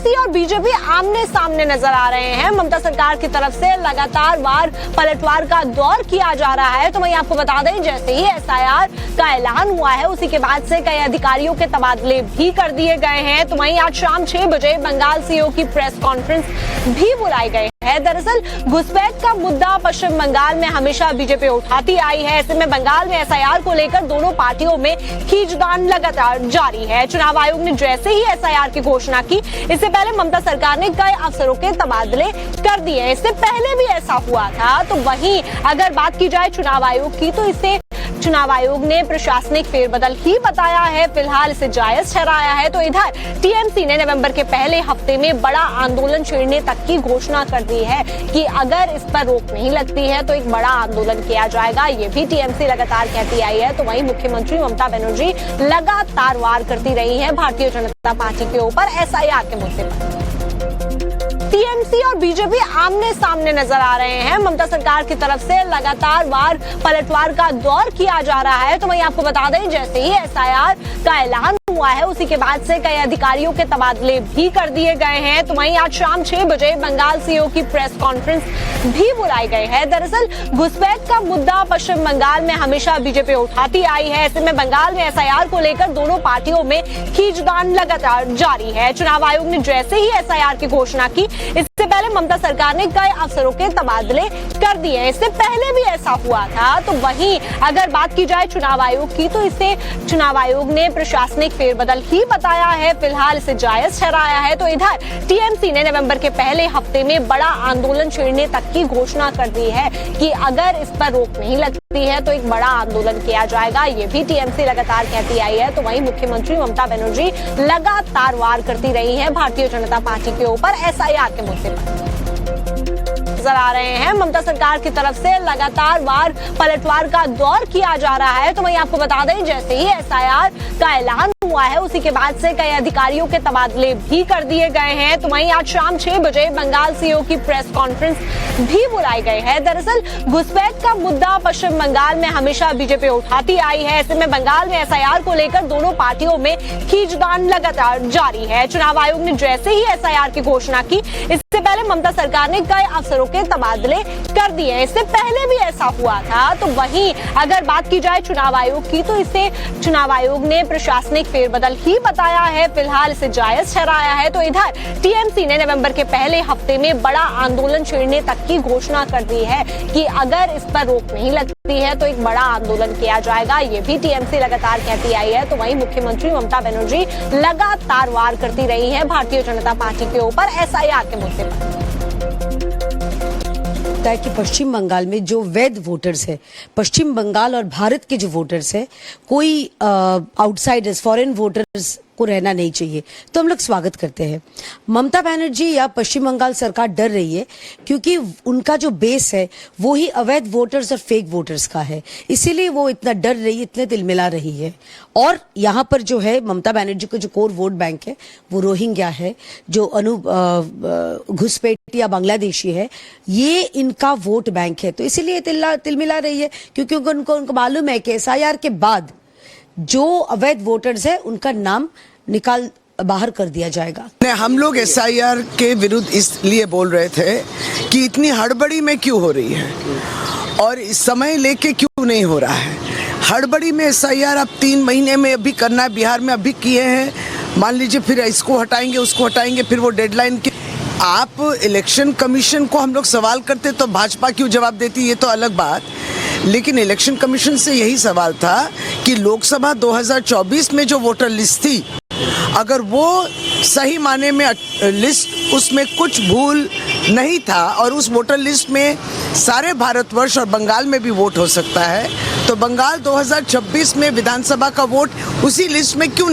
TMC और BJP आमने सामने नजर आ रहे हैं। ममता सरकार की तरफ से लगातार पलटवार का दौर किया जा रहा है। तो वहीं आपको बता दें, जैसे ही एसआईआर का ऐलान हुआ है उसी के बाद से कई अधिकारियों के तबादले भी कर दिए गए हैं। तो वहीं आज शाम 6 बजे बंगाल सीओ की प्रेस कॉन्फ्रेंस भी बुलाई गई है। दरअसल घुसपैठ का मुद्दा पश्चिम बंगाल में हमेशा बीजेपी उठाती आई है। ऐसे में बंगाल में एसआईआर को लेकर दोनों पार्टियों में खींचतान लगातार जारी है। चुनाव आयोग ने जैसे ही एसआईआर की घोषणा की, इससे पहले ममता सरकार ने कई अफसरों के तबादले कर दिए। इससे पहले भी ऐसा हुआ था। तो वहीं अगर बात की जाए चुनाव आयोग की, तो इसे चुनाव आयोग ने प्रशासनिक फेरबदल ही बताया है, फिलहाल इसे जायज ठहराया है। तो इधर टीएमसी ने नवंबर के पहले हफ्ते में बड़ा आंदोलन छेड़ने तक की घोषणा कर दी है कि अगर इस पर रोक नहीं लगती है तो एक बड़ा आंदोलन किया जाएगा। ये भी टीएमसी लगातार कहती आई है। तो वहीं मुख्यमंत्री ममता बनर्जी लगातार वार करती रही है भारतीय जनता पार्टी के ऊपर एसआईआर के मुद्दे पर। टीएमसी और बीजेपी आमने सामने नजर आ रहे हैं। ममता सरकार की तरफ से लगातार पलटवार का दौर किया जा रहा है। तो वहीं आपको बता दें, जैसे ही एसआईआर का ऐलान हुआ है उसी के बाद से कई अधिकारियों के तबादले भी कर दिए गए हैं। तो वहीं आज शाम 6 बजे बंगाल सीओ की प्रेस कॉन्फ्रेंस भी बुलाई गई है। दरअसल घुसपैठ का मुद्दा पश्चिम बंगाल में हमेशा बीजेपी उठाती आई है। ऐसे में बंगाल में एसआईआर को लेकर दोनों पार्टियों में खींचतान लगातार जारी है। चुनाव आयोग ने जैसे ही एसआईआर की घोषणा की, इससे पहले ममता सरकार ने कई अफसरों के तबादले कर दिए। इससे पहले भी ऐसा हुआ था। तो वहीं अगर बात की जाए चुनाव आयोग की, तो इसे चुनाव आयोग ने प्रशासनिक फेरबदल ही बताया है, फिलहाल इसे जायज ठहराया है। तो इधर टीएमसी ने नवंबर के पहले हफ्ते में बड़ा आंदोलन छेड़ने तक की घोषणा कर दी है कि अगर इस पर रोक नहीं लगती है तो एक बड़ा आंदोलन किया जाएगा। ये भी टीएमसी लगातार कहती आई है। तो वहीं मुख्यमंत्री ममता बनर्जी लगातार वार करती रही है भारतीय जनता पार्टी के ऊपर एसआईआर के मुद्दे पर नजर आ रहे हैं। ममता सरकार की तरफ से लगातार पलटवार का दौर किया जा रहा है। तो वहीं आपको बता दें, जैसे ही एसआईआर का ऐलान हुआ है उसी के बाद से कई अधिकारियों के तबादले भी कर दिए गए हैं। तो वहीं आज शाम 6 बजे बंगाल सीओ की प्रेस कॉन्फ्रेंस भी बुलाई गई है। दरअसल घुसपैठ का मुद्दा पश्चिम बंगाल में हमेशा बीजेपी उठाती आई है। ऐसे में बंगाल में एसआईआर को लेकर दोनों पार्टियों में खींचतान लगातार जारी है। चुनाव आयोग ने जैसे ही एसआईआर की घोषणा की, इससे पहले ममता सरकार ने कई अफसरों के तबादले कर दिए। इससे पहले भी ऐसा हुआ था। तो वहीं अगर बात की जाए चुनाव आयोग की, तो इसे चुनाव आयोग ने प्रशासनिक फेरबदल ही बताया है, फिलहाल इसे जायज ठहराया है। तो इधर टीएमसी ने नवंबर के पहले हफ्ते में बड़ा आंदोलन छेड़ने तक की घोषणा कर दी है कि अगर इस पर रोक नहीं लगती है तो एक बड़ा आंदोलन किया जाएगा। ये भी टीएमसी लगातार कहती आई है। तो वहीं मुख्यमंत्री ममता बनर्जी लगातार वार करती रही है भारतीय जनता पार्टी के ऊपर एसआईआर के मुद्दे पर। है कि पश्चिम बंगाल में जो वैध वोटर्स है, पश्चिम बंगाल और भारत के जो वोटर्स है, कोई आउटसाइडर्स, फॉरेन वोटर्स को रहना नहीं चाहिए। तो हम लोग स्वागत करते हैं। ममता बनर्जी या पश्चिम बंगाल सरकार डर रही है क्योंकि उनका जो बेस है वो ही अवैध वोटर्स और फेक वोटर्स का है, इसीलिए वो इतना डर रही है, इतने तिलमिला रही है। और यहाँ पर जो है ममता बनर्जी का जो कोर वोट बैंक है वो रोहिंग्या है, जो घुसपैठ या बांग्लादेशी है, ये इनका वोट बैंक है। तो इसीलिए तिलमिला रही है क्योंकि उनको मालूम है कि एसआईआर के बाद जो अवैध वोटर्स है उनका नाम निकाल बाहर कर दिया जाएगा। हम लोग एसआईआर के विरुद्ध इसलिए बोल रहे थे कि इतनी हड़बड़ी में क्यों हो रही है और इस समय लेके क्यों नहीं हो रहा है। हड़बड़ी में एसआईआर अब 3 महीने में अभी करना है, बिहार में अभी किए हैं, मान लीजिए फिर इसको हटाएंगे उसको हटाएंगे, फिर वो डेडलाइन की। आप इलेक्शन कमीशन को हम लोग सवाल करते तो भाजपा क्यों जवाब देती, ये तो अलग बात। लेकिन इलेक्शन कमीशन से यही सवाल था कि लोकसभा 2024 में जो वोटर लिस्ट थी, अगर वो सही माने में लिस्ट, उसमें कुछ भूल नहीं था और उस वोटर लिस्ट में सारे भारतवर्ष और बंगाल में भी वोट हो सकता है, तो बंगाल 2026 में विधानसभा का वोट उसी लिस्ट में क्यों